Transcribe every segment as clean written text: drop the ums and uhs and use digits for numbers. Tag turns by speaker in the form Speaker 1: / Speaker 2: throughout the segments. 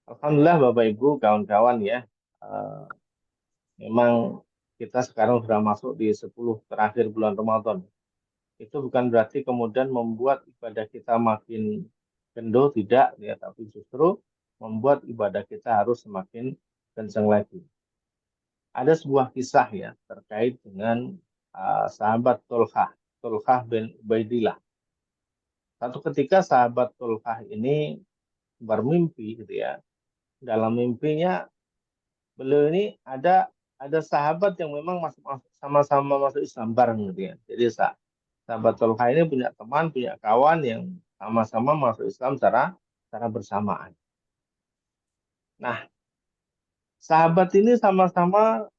Speaker 1: Alhamdulillah Bapak Ibu, kawan-kawan ya. Eh, Memang kita sekarang sudah masuk di 10 terakhir bulan Ramadan. Itu bukan berarti kemudian membuat ibadah kita makin kendor, tidak, ya, tapi justru membuat ibadah kita harus semakin kencang lagi. Ada sebuah kisah ya terkait dengan sahabat Tulhah bin Ubaidillah. Satu ketika sahabat Tulhah ini bermimpi gitu ya. Dalam mimpinya beliau ini ada sahabat yang memang sama-sama masuk Islam bareng gitu ya. Jadi sahabat Tolha ini punya teman, punya kawan yang sama-sama masuk Islam secara bersamaan. Nah, sahabat ini sama-sama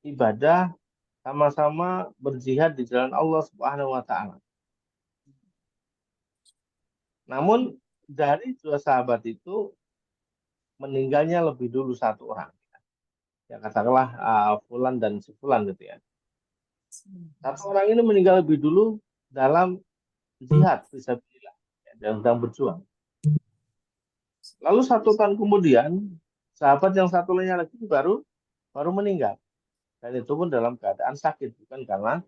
Speaker 1: ibadah, sama-sama berjihad di jalan Allah Subhanahu wa taala. Namun dari dua sahabat itu meninggalnya lebih dulu satu orang. Ya katakanlah Fulan dan si Fulan gitu ya. Satu orang ini meninggal lebih dulu dalam jihad fisabilillah ya, dan sedang berjuang. Lalu satu tahun kemudian sahabat yang satu lainnya lagi baru baru meninggal dan itu pun dalam keadaan sakit bukan karena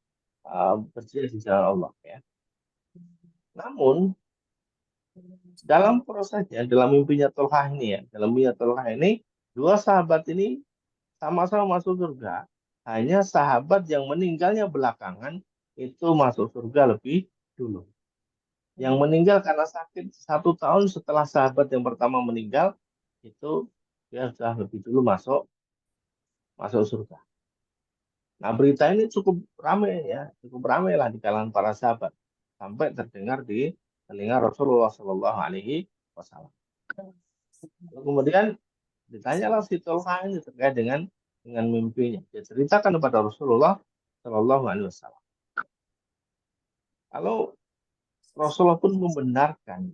Speaker 1: berjihad di jalan Allah ya. Namun dalam prosesnya dalam mimpinya Tolhah ini ya dalam mimpinya Tolhah ini dua sahabat ini sama-sama masuk surga. Hanya sahabat yang meninggalnya belakangan itu masuk surga lebih dulu. Yang meninggal karena sakit 1 tahun setelah sahabat yang pertama meninggal itu dia sudah lebih dulu masuk masuk surga. Nah berita ini cukup ramai ya, cukup ramai lah di kalangan para sahabat sampai terdengar di telinga Rasulullah Shallallahu Alaihi Wasallam. Lalu kemudian ditanyalah si Tolha ini terkait dengan mimpinya. Dia ceritakan kepada Rasulullah Shallallahu Alaihi Wasallam. Lalu Rasulullah pun membenarkan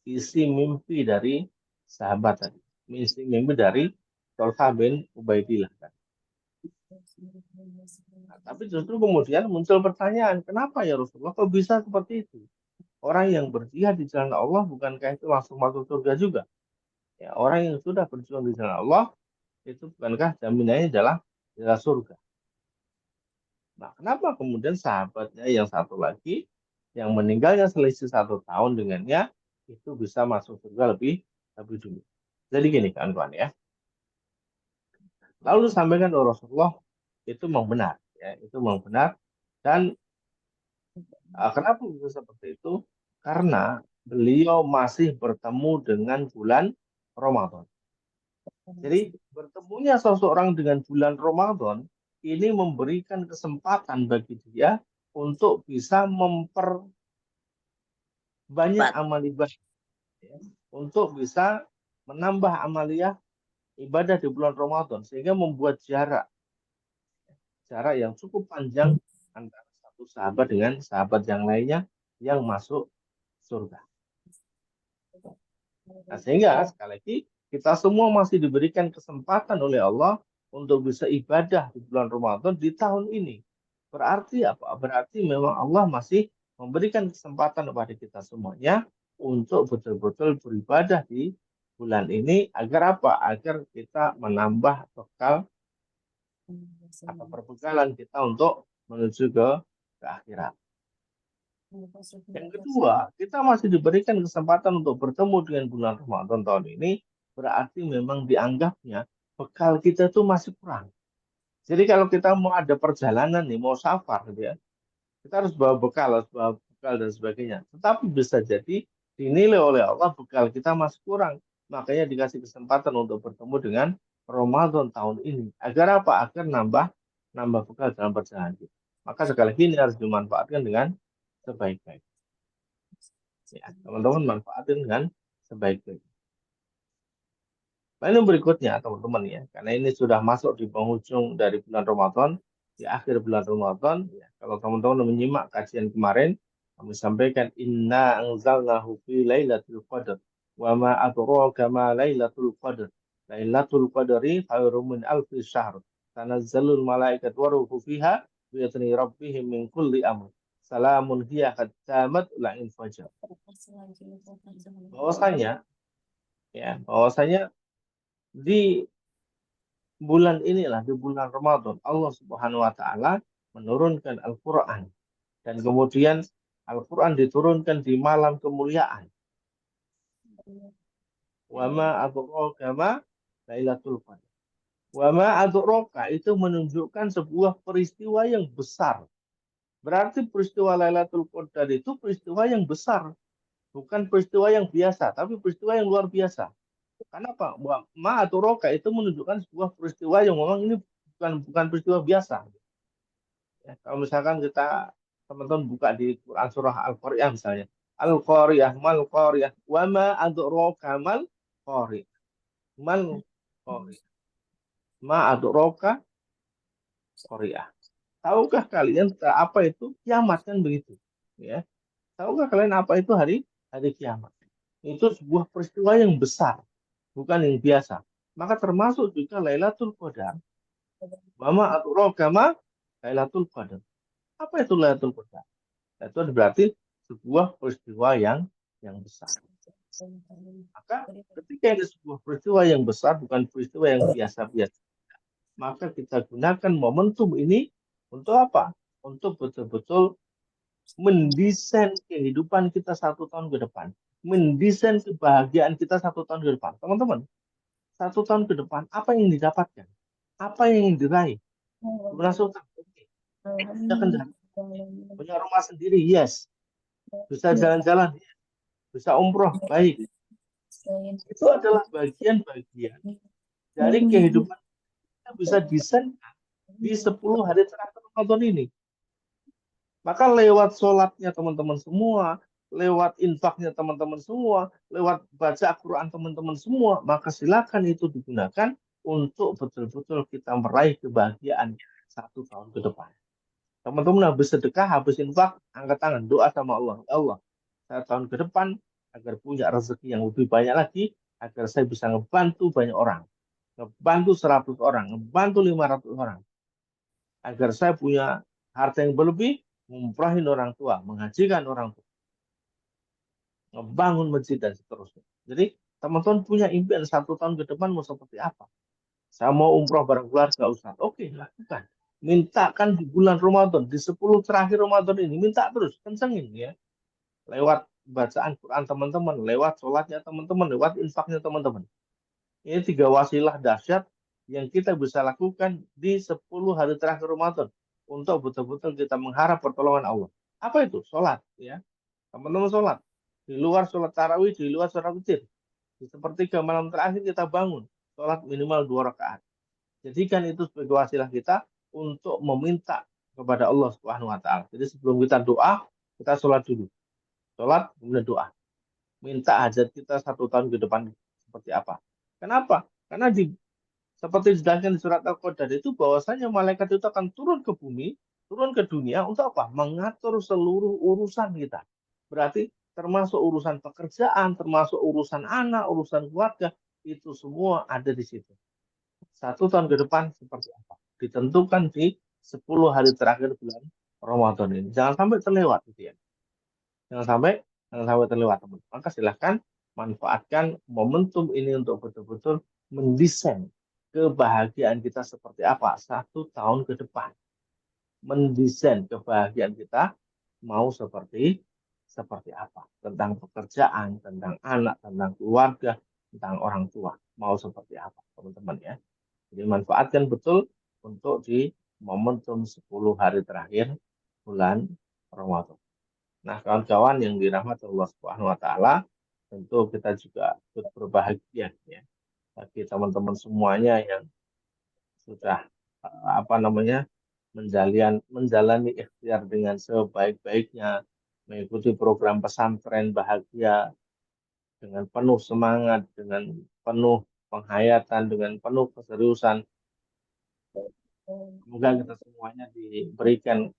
Speaker 1: isi mimpi dari sahabat tadi. Isi mimpi dari Tolha bin Ubaidillah. Nah, tapi justru kemudian muncul pertanyaan, kenapa ya Rasulullah kok bisa seperti itu? Orang yang berjihad di jalan Allah bukankah itu langsung masuk surga juga? Ya, orang yang sudah berjuang di jalan Allah itu bukankah jaminannya adalah surga? Nah, kenapa kemudian sahabatnya yang satu lagi yang meninggalnya selisih 1 tahun dengannya itu bisa masuk surga lebih lebih dulu? Jadi gini kawan-kawan ya. Lalu disampaikan oleh Rasulullah itu memang benar, ya, itu memang benar. Dan kenapa bisa seperti itu? Karena beliau masih bertemu dengan bulan Ramadan. Jadi bertemunya seseorang dengan bulan Ramadan ini memberikan kesempatan bagi dia untuk bisa memperbanyak
Speaker 2: Cepat.
Speaker 1: amal ibadah, ya, untuk bisa menambah amaliyah ibadah di bulan Ramadan sehingga membuat jarak yang cukup panjang antara satu sahabat dengan sahabat yang lainnya yang masuk surga. Nah, sehingga sekali lagi kita semua masih diberikan kesempatan oleh Allah untuk bisa ibadah di bulan Ramadan di tahun ini. Berarti apa? Berarti memang Allah masih memberikan kesempatan kepada kita semuanya untuk betul-betul beribadah di bulan ini agar apa? Agar kita menambah bekal atau perbekalan kita untuk menuju ke akhirat. Yang kedua, kita masih diberikan kesempatan untuk bertemu dengan bulan Ramadan tahun ini, berarti memang dianggapnya bekal kita itu masih kurang. Jadi kalau kita mau ada perjalanan nih, mau safar gitu ya, kita harus bawa bekal dan sebagainya. Tetapi bisa jadi dinilai oleh Allah bekal kita masih kurang. Makanya dikasih kesempatan untuk bertemu dengan Ramadan tahun ini. Agar apa? Agar nambah bekal dalam perjalanan kita. Maka sekali lagi ini harus dimanfaatkan dengan sebaik-baik. Ya, teman-teman manfaatin dengan sebaik-baik. Lalu berikutnya teman-teman ya, karena ini sudah masuk di penghujung dari bulan Ramadan, di akhir bulan Ramadan, ya, kalau teman-teman menyimak kajian kemarin, kami sampaikan inna anzalnahu fi lailatul qadar wa ma adraka ma lailatul qadar. Lailatul qadari khairum min alfi syahr. Tanazzalul malaikat wa ruhu fiha bi idzni rabbihim min kulli amr. Salamun hiya hatta matla fajar. Bahwasanya ya, bahwasanya di bulan inilah, di bulan Ramadan, Allah Subhanahu wa taala menurunkan Al-Qur'an, dan kemudian Al-Qur'an diturunkan di malam kemuliaan. Wa ma adraka ma Lailatul Qadar. Wa ma adraka itu menunjukkan sebuah peristiwa yang besar. Berarti peristiwa Lailatul Qadar itu peristiwa yang besar, bukan peristiwa yang biasa, tapi peristiwa yang luar biasa. Kenapa? Ma atau roka itu menunjukkan sebuah peristiwa yang memang ini bukan peristiwa biasa. Ya, kalau misalkan kita teman-teman buka di Quran surah Al-Qaryah misalnya, Al-Qaryah mal Qaryah wa ma adraka mal Qaryah. Mal Qaryah. Ma adraka Qaryah. Tahukah kalian apa itu kiamat, kan begitu? Ya. Tahukah kalian apa itu hari hari kiamat? Itu sebuah peristiwa yang besar, bukan yang biasa. Maka termasuk juga Lailatul Qadar. Mama adraka ma Lailatul Qadar. Apa itu Lailatul Qadar? Itu berarti sebuah peristiwa yang besar. Maka ketika ada sebuah peristiwa yang besar, bukan peristiwa yang biasa-biasa, maka kita gunakan momentum ini untuk apa? Untuk betul-betul mendesain kehidupan kita 1 tahun ke depan. Mendesain kebahagiaan kita 1 tahun ke depan. Teman-teman, 1 tahun ke depan, apa yang didapatkan? Apa yang diraih? Lunas sultan, oke. Punya kendaraan, punya rumah sendiri, yes. Bisa jalan-jalan, bisa umroh, baik. Itu adalah bagian-bagian dari kehidupan kita bisa desain di 10 hari terakhir Ramadan ini. Maka lewat sholatnya teman-teman semua, lewat infaknya teman-teman semua, lewat baca Al-Quran teman-teman semua, maka silakan itu digunakan untuk betul-betul kita meraih kebahagiaan 1 tahun ke depan. Teman-teman habis sedekah, habis infak, angkat tangan, doa sama Allah. Ya Allah, 1 tahun ke depan agar punya rezeki yang lebih banyak lagi, agar saya bisa ngebantu banyak orang, ngebantu 100 orang, ngebantu 500 orang, agar saya punya harta yang berlebih, ngumrahin orang tua, menghajikan orang tua, ngebangun masjid dan seterusnya. Jadi teman-teman punya impian 1 tahun ke depan mau seperti apa? Saya mau umroh bareng keluarga Ustaz. Oke, lakukan. Mintakan di bulan Ramadan, di 10 terakhir Ramadan ini, minta terus, kencengin ya. Lewat bacaan Quran teman-teman, lewat sholatnya teman-teman, lewat infaknya teman-teman. Ini 3 wasilah dahsyat yang kita bisa lakukan di 10 hari terakhir Ramadan untuk betul-betul kita mengharap pertolongan Allah. Apa itu? Sholat, ya. Teman-teman sholat. Di luar sholat tarawih, di luar sholat witir. Di sepertiga malam terakhir kita bangun. Sholat minimal 2 rakaat. Jadikan itu sebagai wasilah kita untuk meminta kepada Allah Subhanahu wa taala. Jadi sebelum kita doa, kita sholat dulu. Sholat, kemudian doa. Minta hajat kita 1 tahun ke depan seperti apa. Kenapa? Karena seperti dijelaskan di surat Al-Qadar itu bahwasanya malaikat itu akan turun ke bumi, turun ke dunia untuk apa? Mengatur seluruh urusan kita. Berarti termasuk urusan pekerjaan, termasuk urusan anak, urusan keluarga, itu semua ada di situ. 1 tahun ke depan seperti apa? Ditentukan di 10 hari terakhir bulan Ramadan ini. Jangan sampai terlewat gitu ya. Jangan sampai terlewat teman. Maka silahkan manfaatkan momentum ini untuk betul-betul mendesain kebahagiaan kita seperti apa 1 tahun ke depan. Mendesain kebahagiaan kita mau seperti apa, tentang pekerjaan, tentang anak, tentang keluarga, tentang orang tua, mau seperti apa teman-teman ya. Jadi manfaatkan betul untuk di momentum 10 hari terakhir bulan Ramadan. Nah, kawan-kawan yang dirahmati Allah Subhanahu wa taala, tentu kita juga berbahagia ya bagi teman-teman semuanya yang sudah apa namanya menjalani ikhtiar dengan sebaik-baiknya, mengikuti program pesantren bahagia dengan penuh semangat, dengan penuh penghayatan, dengan penuh keseriusan. Semoga kita semuanya diberikan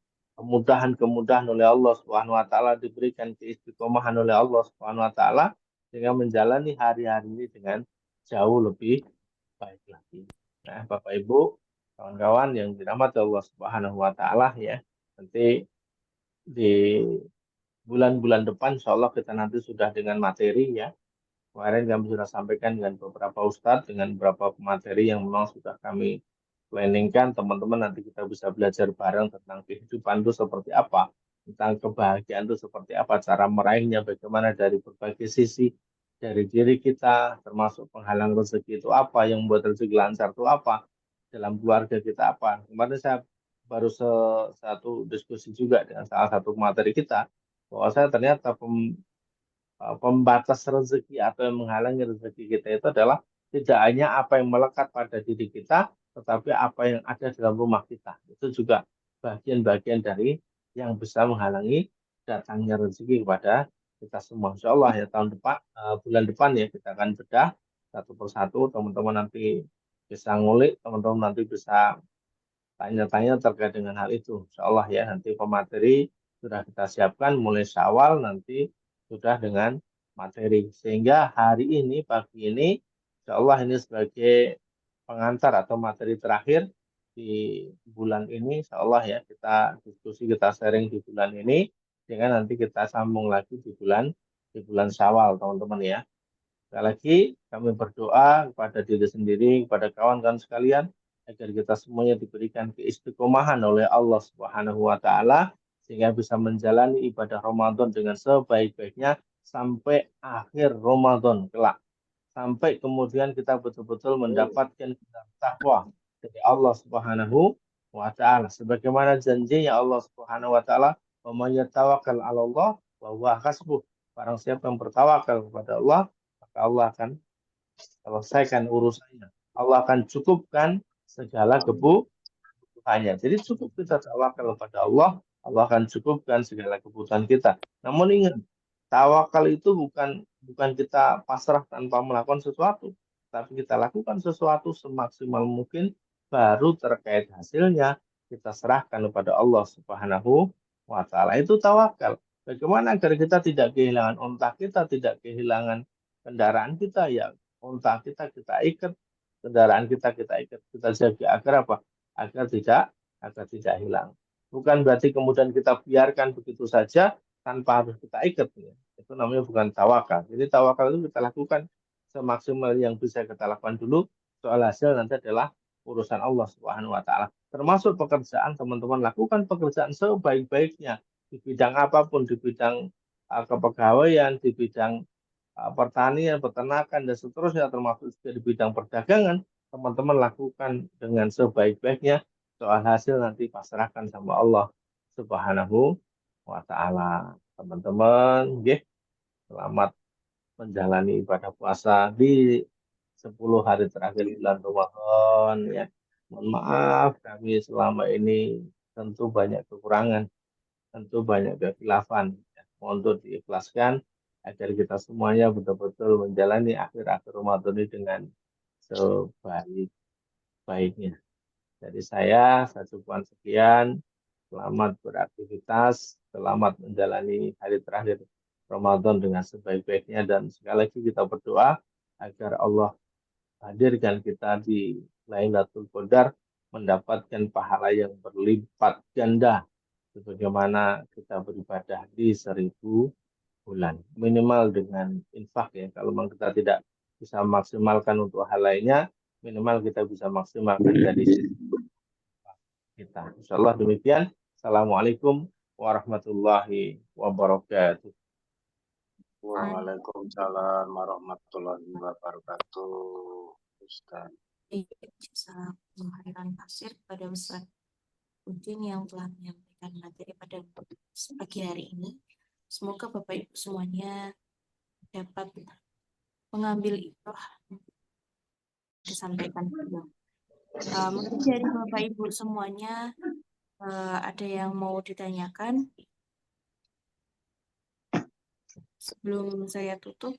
Speaker 1: kemudahan-kemudahan oleh Allah Subhanahu wa taala, diberikan keistiqomahan oleh Allah Subhanahu wa taala sehingga menjalani hari-hari ini dengan jauh lebih baik lagi. Nah, Bapak Ibu, kawan-kawan yang dirahmati Allah Subhanahu wa taala ya. Nanti di bulan-bulan depan insya Allah kita nanti sudah dengan materi ya. Kemarin kami sudah sampaikan dengan beberapa ustadz, dengan beberapa materi yang memang sudah kami planningkan. Teman-teman nanti kita bisa belajar bareng tentang kehidupan itu seperti apa, tentang kebahagiaan itu seperti apa, cara meraihnya, bagaimana dari berbagai sisi, dari diri kita, termasuk penghalang rezeki itu apa, yang membuat rezeki lancar itu apa, dalam keluarga kita apa. Kemarin saya baru satu diskusi juga dengan salah satu materi kita, bahwa saya ternyata pembatas rezeki atau yang menghalangi rezeki kita itu adalah tidak hanya apa yang melekat pada diri kita, tetapi apa yang ada dalam rumah kita. Itu juga bagian-bagian dari yang bisa menghalangi datangnya rezeki kepada kita semua. Insya Allah ya tahun depan, bulan depan ya kita akan bedah satu persatu. Teman-teman nanti bisa ngulik, teman-teman nanti bisa tanya-tanya terkait dengan hal itu. Insya Allah ya nanti pemateri sudah kita siapkan mulai Syawal nanti sudah dengan materi. Sehingga hari ini, pagi ini, Insya Allah ini sebagai pengantar atau materi terakhir di bulan ini, Insya Allah ya kita diskusi, kita sharing di bulan ini, sehingga nanti kita sambung lagi di bulan Syawal, teman-teman ya. Sekali lagi, kami berdoa kepada diri sendiri, kepada kawan-kawan sekalian, agar kita semuanya diberikan keistiqomahan oleh Allah Subhanahu wa Ta'ala, sehingga bisa menjalani ibadah Ramadan dengan sebaik-baiknya sampai akhir Ramadan kelak. Sampai kemudian kita betul-betul mendapatkan takwa dari Allah Subhanahu wa Ta'ala. Sebagaimana janjinya Allah Subhanahu wa Ta'ala, "Wa may yatawakkal 'ala Allah wa huwa hasbuh." Barang siapa yang bertawakal kepada Allah, maka Allah akan selesaikan urusannya. Allah akan cukupkan segala kebutuhannya. Jadi cukup kita tawakal kepada Allah, Allah akan cukupkan segala kebutuhan kita. Namun ingat, tawakal itu bukan kita pasrah tanpa melakukan sesuatu, tapi kita lakukan sesuatu semaksimal mungkin, baru terkait hasilnya kita serahkan kepada Allah Subhanahu wa Ta'ala. Itu tawakal. Bagaimana agar kita tidak kehilangan ontak kita, tidak kehilangan kendaraan kita, ya ontak kita ikat, kendaraan kita ikat, kita jaga agar apa? Agar tidak hilang. Bukan berarti kemudian kita biarkan begitu saja tanpa harus kita ikat. Ya. Itu namanya bukan tawakal. Jadi tawakal itu kita lakukan semaksimal yang bisa kita lakukan dulu. Soal hasil nanti adalah urusan Allah Subhanahu wa Ta'ala. Termasuk pekerjaan, teman-teman lakukan pekerjaan sebaik-baiknya di bidang apapun, di bidang kepegawaian, di bidang pertanian, peternakan, dan seterusnya, termasuk juga di bidang perdagangan, teman-teman lakukan dengan sebaik-baiknya. Soal hasil nanti pasrahkan sama Allah Subhanahu wa Ta'ala. Teman-teman, selamat menjalani ibadah puasa di 10 hari terakhir bulan Ramadan ya. Mohon maaf kami selama ini tentu banyak kekurangan, tentu banyak kekhilafan. Ya. Mohon untuk diikhlaskan agar kita semuanya betul-betul menjalani akhir-akhir Ramadan ini dengan sebaik-baiknya. Dari saya cukupkan sekian. Selamat beraktivitas, selamat menjalani hari terakhir Ramadan dengan sebaik-baiknya, dan sekali lagi kita berdoa agar Allah hadirkan kita di Lailatul Qadar mendapatkan pahala yang berlipat ganda sebagaimana kita beribadah di 1000 bulan. Minimal dengan infak ya. Kalau memang kita tidak bisa maksimalkan untuk hal lainnya, minimal kita bisa maksimalkan dari sisi kita. Insya Allah demikian. Assalamualaikum warahmatullahi wabarakatuh.
Speaker 2: Waalaikumsalam warahmatullahi wabarakatuh. Ustaz.
Speaker 3: Mengharikan pasir pada Ustaz Udin yang telah menyampaikan materi pada pagi hari ini. Semoga Bapak Ibu semuanya dapat mengambil ibrah disampaikan beliau. Mungkin dari Bapak Ibu semuanya ada yang mau ditanyakan sebelum saya tutup.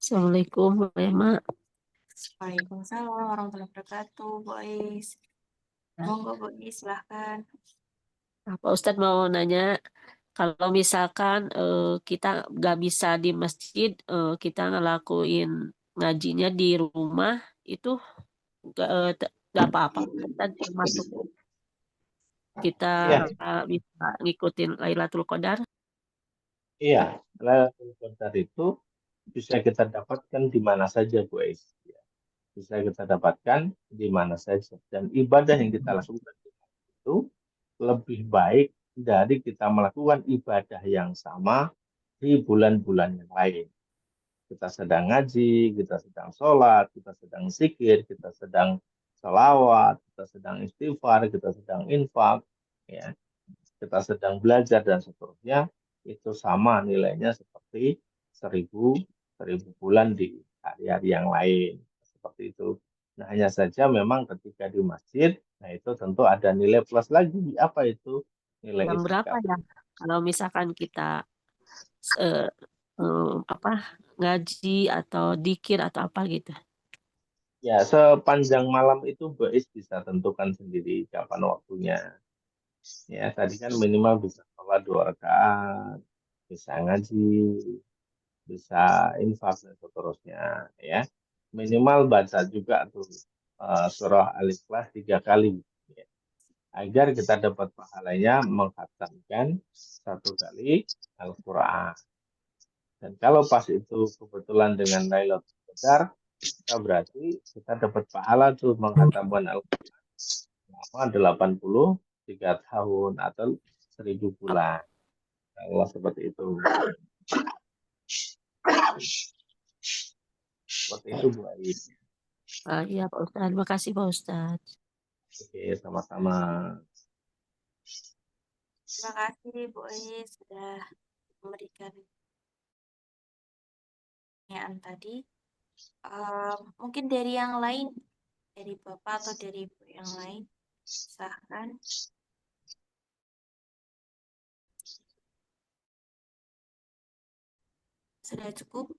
Speaker 4: Assalamualaikum Mak.
Speaker 3: Waalaikumsalam warahmatullahi wabarakatuh, Bu Ais. Monggo Bu Ais, silahkan.
Speaker 4: Pak Ustadz mau nanya, kalau misalkan kita nggak bisa di masjid, kita ngelakuin ngajinya di rumah, itu nggak apa-apa. Kita termasuk kita
Speaker 1: Iya,
Speaker 4: bisa ngikutin Lailatul Qadar.
Speaker 1: iya. Lailatul Qadar itu bisa kita dapatkan di mana saja, Bu Ais. Ya, bisa kita dapatkan di mana saja. Dan ibadah yang kita lakukan itu lebih baik dari kita melakukan ibadah yang sama di bulan-bulan yang lain. Kita sedang ngaji, kita sedang sholat, kita sedang zikir, kita sedang salawat, kita sedang istighfar, kita sedang infak, ya, kita sedang belajar dan seterusnya, itu sama nilainya seperti 1000 bulan di hari-hari yang lain, seperti itu. Nah, hanya saja memang ketika di masjid, nah itu tentu ada nilai plus lagi. Apa itu? Nilai
Speaker 4: Yang berapa
Speaker 1: itikaf.
Speaker 4: ya? Kalau misalkan kita eh, apa ngaji atau dikir atau apa gitu.
Speaker 1: Ya, sepanjang malam itu Bais bisa tentukan sendiri kapan waktunya. Ya, tadi kan minimal bisa sholat 2 rakaat, bisa ngaji, bisa infak dan seterusnya. Ya, minimal baca juga tuh surah Al-Ikhlas 3 kali. Ya, agar kita dapat pahalanya menghatamkan 1 kali Al-Quran. Dan kalau pas itu kebetulan dengan Lailatul Qadar, berarti kita dapat pahala tuh menghatamkan Al-Quran selama 83 tahun atau 1000 bulan. Allah seperti itu. Seperti itu, Bu Ais.
Speaker 4: Iya Pak Ustadz, makasih Pak Ustadz.
Speaker 1: Oke, sama-sama.
Speaker 3: Terima kasih Bu Ais sudah memberikan pertanyaan tadi. Mungkin dari yang lain, dari Bapak atau dari Ibu yang lain, silahkan. Sudah cukup?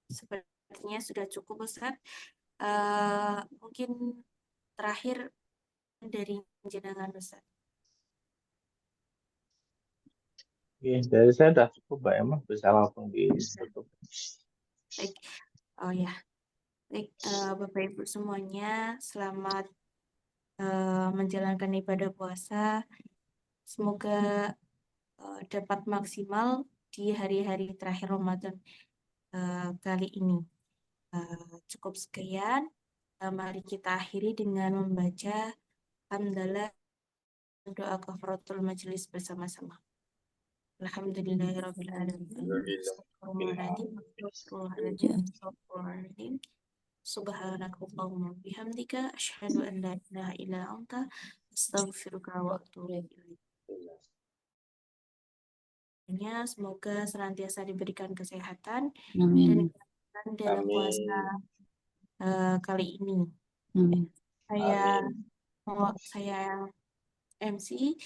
Speaker 3: Sepertinya sudah cukup, Ustaz. Mungkin terakhir dari jenengan, Ustaz.
Speaker 1: Oke, dari saya sudah cukup, Mbak Emma. Bisa langsung ditutup.
Speaker 3: Baik. Oh ya. Baik, Bapak Ibu semuanya, selamat menjalankan ibadah puasa. Semoga dapat maksimal di hari-hari terakhir Ramadan kali ini. Cukup sekian. Mari kita akhiri dengan membaca hamdalah doa kafaratul majelis bersama-sama. Alhamdulillahirabbil alamin. Astagfirullahaladzim. Subhanakallahumma bihamdika asyhadu an la ilaha illa anta astaghfiruka wa atubu ilaik. Semoga senantiasa diberikan kesehatan dan kelancaran dalam puasa kali ini. Saya MC.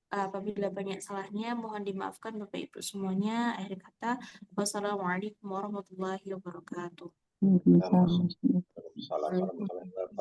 Speaker 3: Apabila banyak salahnya, mohon dimaafkan Bapak Ibu semuanya. Akhir kata, wassalamualaikum warahmatullahi wabarakatuh.
Speaker 2: Waalaikumsalam warahmatullahi wabarakatuh.